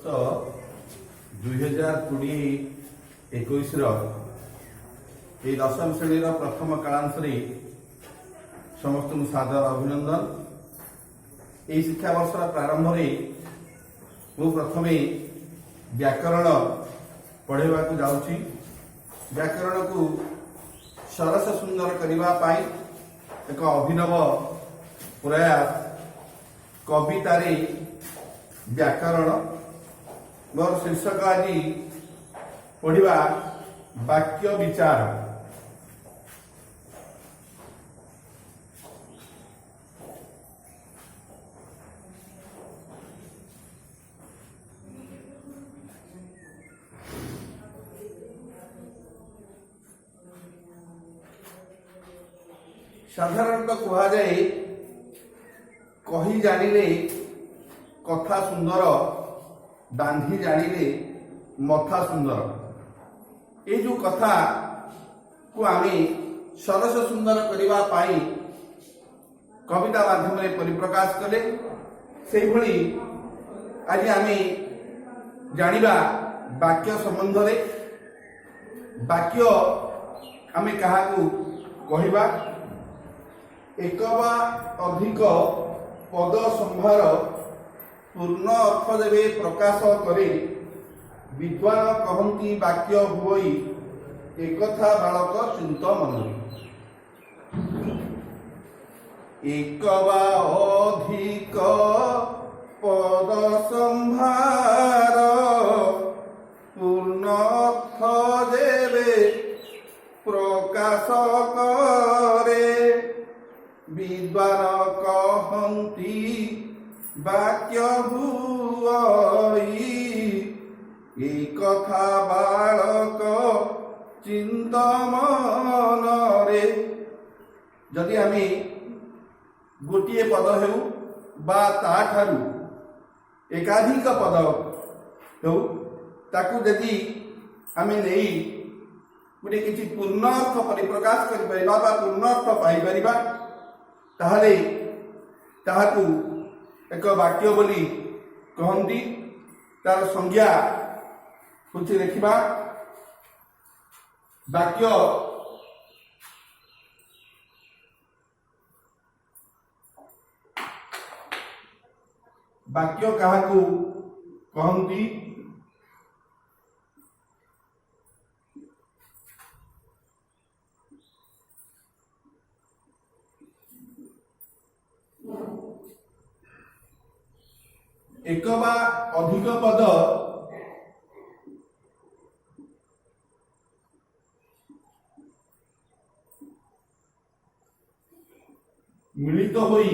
2020-21 दशम श्रेणी प्रथम कालांश समस्त सादर अभिनंदन। यह शिक्षा वर्ष प्रारंभ में मु प्रथम व्याकरण पढ़ेवा जाऊँगी। व्याकरण को सरस सुंदर करने एक अभिनव प्रयास कवितार व्याकरण मोर शीर्षक आज पढ़ा वाक्य विचार। साधारणतः कह जाए कही जानिले कथा सुंदर बांधी जानिले मथा सुंदर। ये जो कथा को आमे सरस सुंदर करने पाई कविता माध्यम परिप्रकाश कले से भली आज आमे जानिबा वाक्य संबंध रे। वाक्य आमे कहा को कहिबा एक बा अधिक पद संभार पूर्ण अर्थ देवे प्रकाश करे विद्वान कहती वाक्य हुई एक बालक चिंत मन। एक बा अधिक पद संभार पूर्ण अर्थ देवे प्रकाश करे विद्वान कहती वाक्य हुई एक बालक चिंतन रे। जदि आमे गोटे पद हेउ बा ताठारु एकाधिक पद हेउ ताकू यदि आमे नहीं गोटे किसी पूर्ण अर्थ परिप्रकाश कर पूर्ण अर्थ पाई परिबा ताहले ताहाकू एक वाक्य बोली कहती। तार संज्ञा कुछ देखा वाक्य वाक्य काहाकू कहती एक बा अधिक पद मिलित होई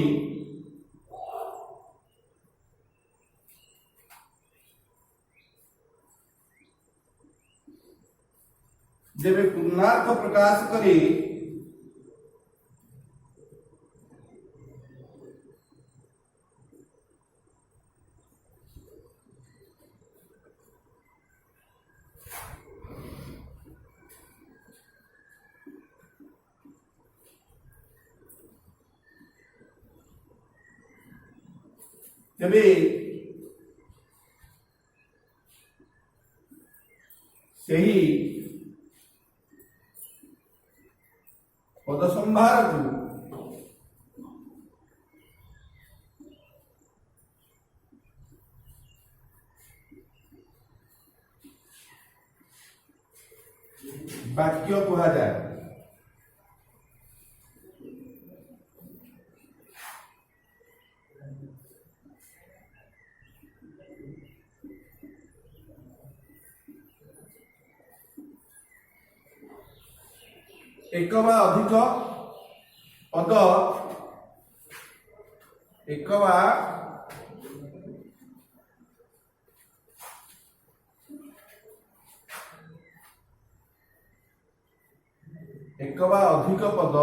जेबे पूर्णार्थ प्रकाश करे तेबे सही पद संभार को वाक्य कहा जाए। एक बा अधिक पद एक बा अधिक पद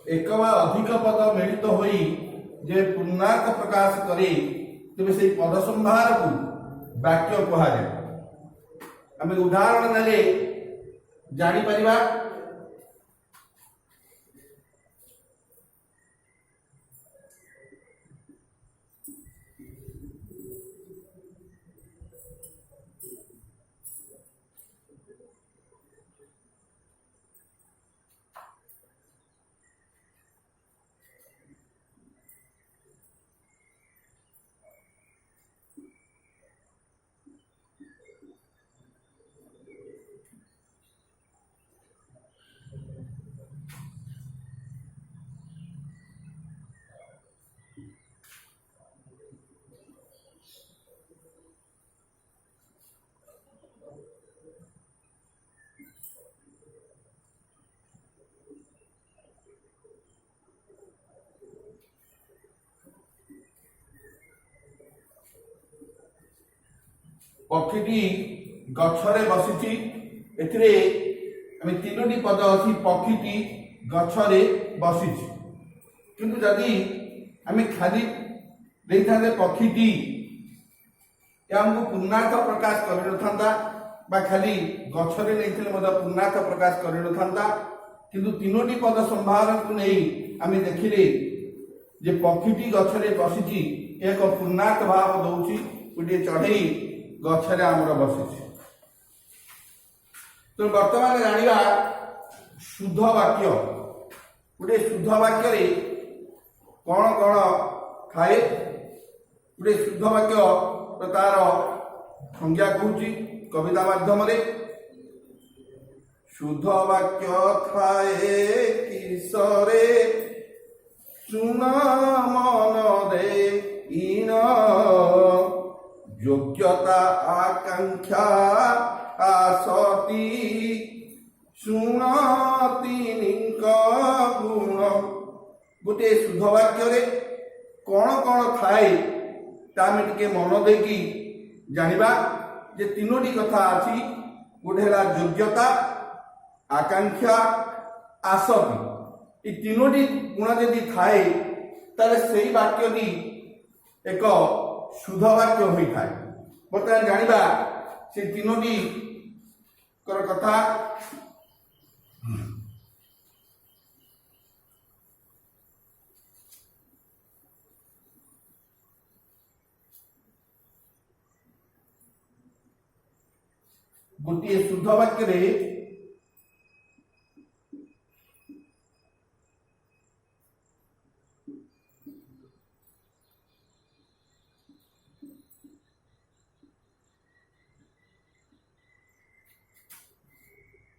एक बा अधिक पद मिलित होई जे पूर्णार्थ प्रकाश करे तेज से पद संभार को वाक्य कह जाए। आम उदाहरण नेले जानी परिबा पक्षीटी गछरे बसिची एथिरे आम तीनोटी पद अच्छी पक्षीटी गछरे बसिची किंतु जदि आम खाली देते पक्षीटी आमको पूर्णार्थ प्रकाश कर बा खाली गछरे नहीं पूर्णार्थ प्रकाश कर किंतु तीनोटी पद संभार को नहीं आम देखिले जे पक्षीटी गछरे बसिची एक पूर्णार्थ भाव दौची गोटे चढ़ई गछरे आमर बसिची। तो वर्तमान जानिबा शुद्ध वाक्य गोटे शुद्ध वाक्य कौन कौन थाए गोटे शुद्ध वाक्य तो तार संज्ञा कहूँ कविता माध्यम शुद्ध वाक्य थाए किसरे सुन मन दे इन योग्यता आकांक्षा आसती शुणती गुण गोटे शुद्ध वाक्य कौन कौन थाए टे मन देकी जानिबा जे तीनोटी कथा अच्छी गोटे है योग्यता आकांक्षा आसक्ति ये तीनोटी गुण जदि थाए ताले सेही वाक्यटी एक शुद्ध वाक्य होता है। बर्तमान जानिबा से तीनोटी कथा गोटे शुद्ध वाक्य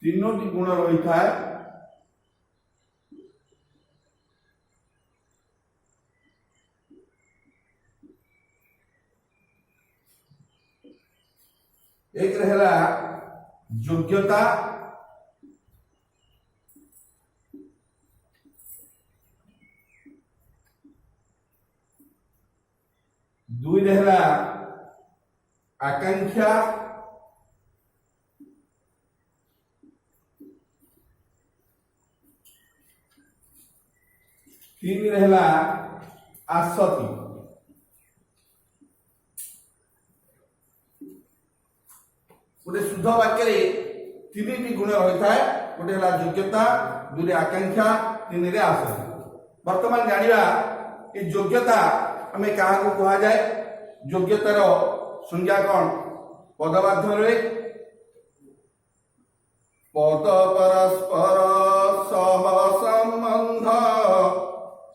तीनोटी गुण रही था। एक रहला योग्यता दुई रहला आकांक्षा तीन रहला आसक्ति। गोटे शुद्ध वाक्य तीन गुण रही है गोटे है योग्यता दुई आकांक्षा तीन आसक्ति। वर्तमान जानिबा कि योग्यता आम क्या कह जाए योग्यतार संज्ञा कौन पद माध्यम पद परस्पर सह संबंध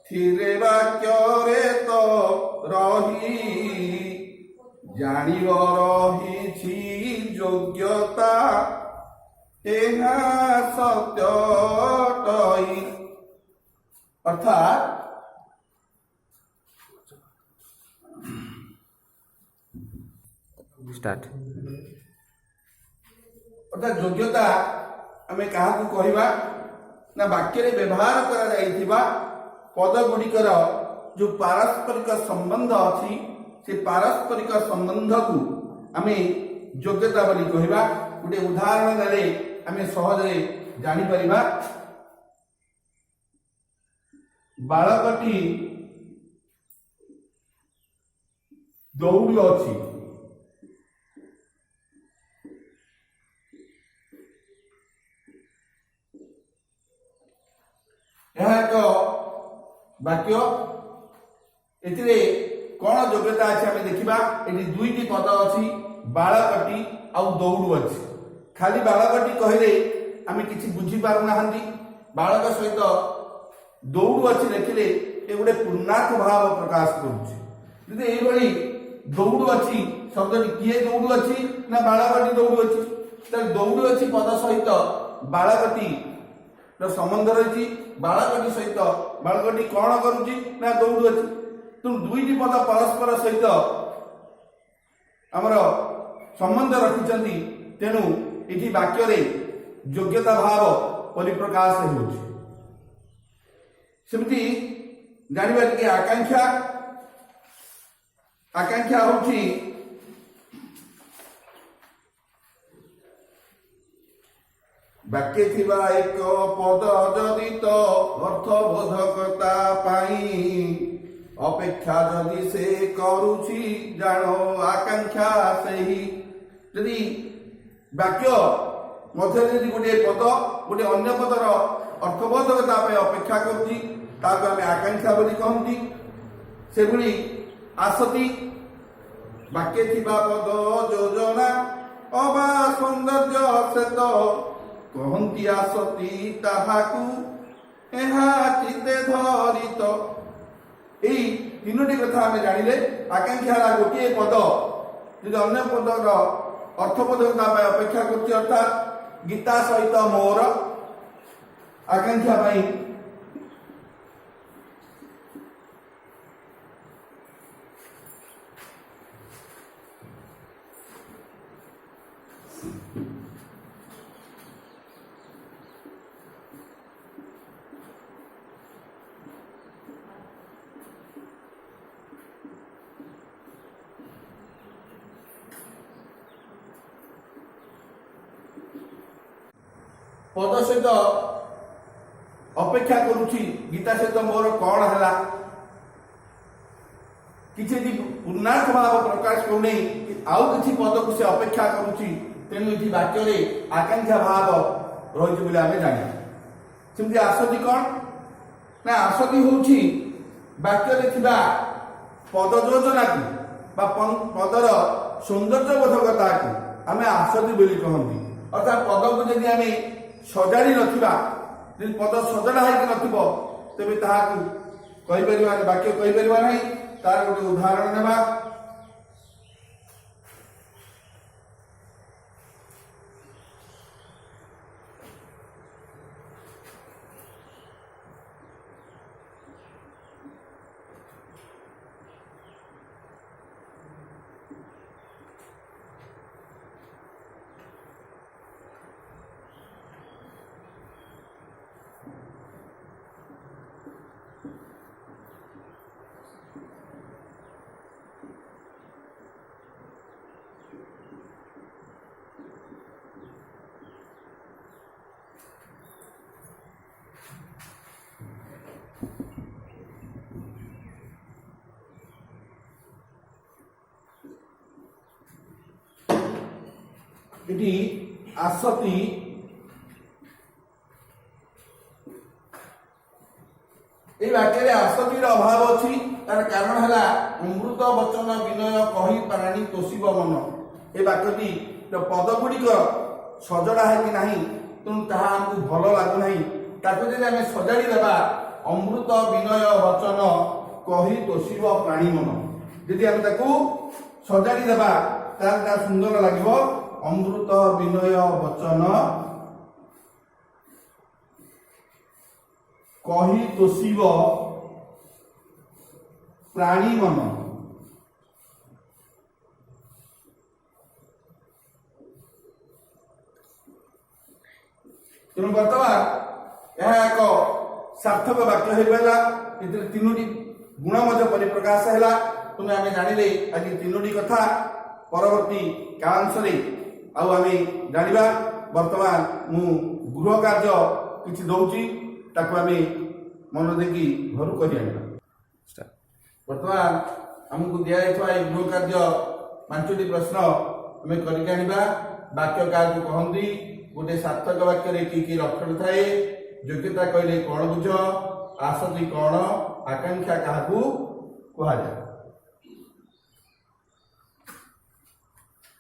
थिरे वाक्य रे तो रही जानिब रही योग्यता एहा सत्य टई अर्थात स्टार्ट अर्थात योग्यता आम क्या कहवा ना वाक्य व्यवहार करा पद गुड़िकर जो पारस्परिक संबंध अच्छी से पारस्परिक संबंध को आम योग्यता बोली कहवा। गोटे उदाहरण देले आम सहजरे जानीपर बालकटी दौड़ अच्छी यह एक वाक्य एथिरे कौन योग्यता अच्छे आम देखा ये दुईटी पद अच्छी बालकटी आउ दौड़ अच्छी खाली बालकटी कहले आम कि बुझीपारना बालक सहित दौड़ अच्छी देखिले ये गोटे पूर्णार्थ भाव प्रकाश करुँची दौड़ अच्छी शब्द किए दौड़ अच्छी ना बालकटी दौड़ अच्छी दौड़ अच्छी पद सहित बालकटी संबंध रही बालकटी सहित बालकटी कौन करुँची ना दौड़ अच्छी तेणु दुईटी पद परस्पर सहित आमर संबंध रखिंट तेणु ये वाक्य योग्यता भाव परिप्रकाश होमती जानवा टे आकांक्षा आकांक्षा हूँ ବାକ୍ୟ ଥିବା ଏକ ପଦ ଯଦି ତ ଅର୍ଥବୋଧକତା ପାଇଁ ଅପେକ୍ଷା ଯଦି ସେ କରୁଛି ଜାଣ ଆକାଂକ୍ଷା ସେହି। ଯଦି ବାକ୍ୟ ମଧ୍ୟରେ ଯଦି ଗୋଟିଏ ପଦ ଗୋଟିଏ ଅନ୍ୟ ପଦର ଅର୍ଥବୋଧକତା ପାଇଁ ଅପେକ୍ଷା କରୁଛି ତାକୁ ଆମେ ଆକାଂକ୍ଷା ବୋଲି କହନ୍ତି। ସେଭଳି ଆସତି ବାକ୍ୟ ଥିବା ପଦ ଯୋଜନା ଅବା ସୌନ୍ଦର୍ଯ୍ୟ ସେତ କହନ୍ତି ଆସତି ତାହାକୁ ଏହା ଚିତେ ଧରିତ। এই ତିନୋଟି କଥା ଆମେ ଜାଣିଲେ ଆକାଂକ୍ଷା ହେଲା ଗୋଟିଏ ପଦ ଯଦି ଅନ୍ୟ ପଦର ଅର୍ଥବୋଧକତା ପାଇଁ ଅପେକ୍ଷା କରୁଛି ଅର୍ଥାତ୍ ଗୀତା ସହିତ ମୋର ଆକାଂକ୍ଷା ପାଇଁ ପଦ ସହିତ ଅପେକ୍ଷା କରୁଛି ଗୀତା ସହିତ ମୋର କଣ ହେଲା କିଛି ଯଦି ପୂର୍ଣ୍ଣାର୍ଥ ଭାବ ପ୍ରକାଶ କରୁନି ଆଉ କିଛି ପଦକୁ ସେ ଅପେକ୍ଷା କରୁଛି ତେଣୁ ଏଠି ବାକ୍ୟରେ ଆକାଂକ୍ଷା ଭାବ ରହିଛି ବୋଲି ଆମେ ଜାଣିବା। ସେମିତି ଆସତି କଣ ନା ଆସତି ହେଉଛି ବାକ୍ୟରେ ଥିବା ପଦ ଯୋଜନାକୁ ବା ପଦର ସୌନ୍ଦର୍ଯ୍ୟ ବୋଧକତାକୁ ଆମେ ଆସତି ବୋଲି କହନ୍ତି। ଅର୍ଥାତ୍ ପଦକୁ ଯଦି ଆମେ ସଜାଡ଼ି ନଥିବା ଯଦି ପଦ ସଜଡ଼ା ହେଇକି ନଥିବ ତେବେ ତାହାକୁ କହିପାରିବା ବାକ୍ୟ କହିପାରିବା ନାହିଁ। ତାର ଗୋଟେ ଉଦାହରଣ ନେବା। এটি আসতি এই বাক্যে আসতির অভাব অছি তার কারণ হল অমৃত বচন বিনয় কহি প্রাণী তোষিব মন। এই বাক্যটি পদগুড়িক সজড়া হয় কি না তেমন তাহা আমি ভাল লাগু না তাকে যদি আমি সজাড়ি দেবা অমৃত বিনয় বচন কহি তোষিব প্রাণী মন যদি আমি তাকে সজাড়ি দেবা তাহলে তা সুন্দর লাগিব। অমৃত বিনয় বচন কহি তোষিব প্রাণী মন। ତେଣୁ ବର୍ତ୍ତମାନ ଏହା ଏକ ସାର୍ଥକ ବାକ୍ୟ ହୋଇଗଲା। ଏଥିରେ ତିନୋଟି ଗୁଣ ମଧ୍ୟ ପରିପ୍ରକାଶ ହେଲା। ତେଣୁ ଆମେ ଜାଣିଲେ ଆଜି ତିନୋଟି କଥା ପରବର୍ତ୍ତୀ କାଳାଂଶରେ ଆଉ ଆମେ ଜାଣିବା। ବର୍ତ୍ତମାନ ମୁଁ ଗୃହ କାର୍ଯ୍ୟ କିଛି ଦଉଛି ତାକୁ ଆମେ ମନ ଦେଇକି ଘରୁ କରି ଆଣିବା। ବର୍ତ୍ତମାନ ଆମକୁ ଦିଆଯାଇଥିବା ଏହି ଗୃହ କାର୍ଯ୍ୟ 5ଟି ପ୍ରଶ୍ନ ଆମେ କରିକି ଆଣିବା। ବାକ୍ୟ କାହାକୁ କହନ୍ତି, ଗୋଟେ ସାର୍ଥକ ବାକ୍ୟରେ କି କି ଲକ୍ଷଣ ଥାଏ, ଯୋଗ୍ୟତା କହିଲେ କଣ ବୁଝ, ଆସତି କଣ, ଆକାଂକ୍ଷା କାହାକୁ କୁହାଯାଏ।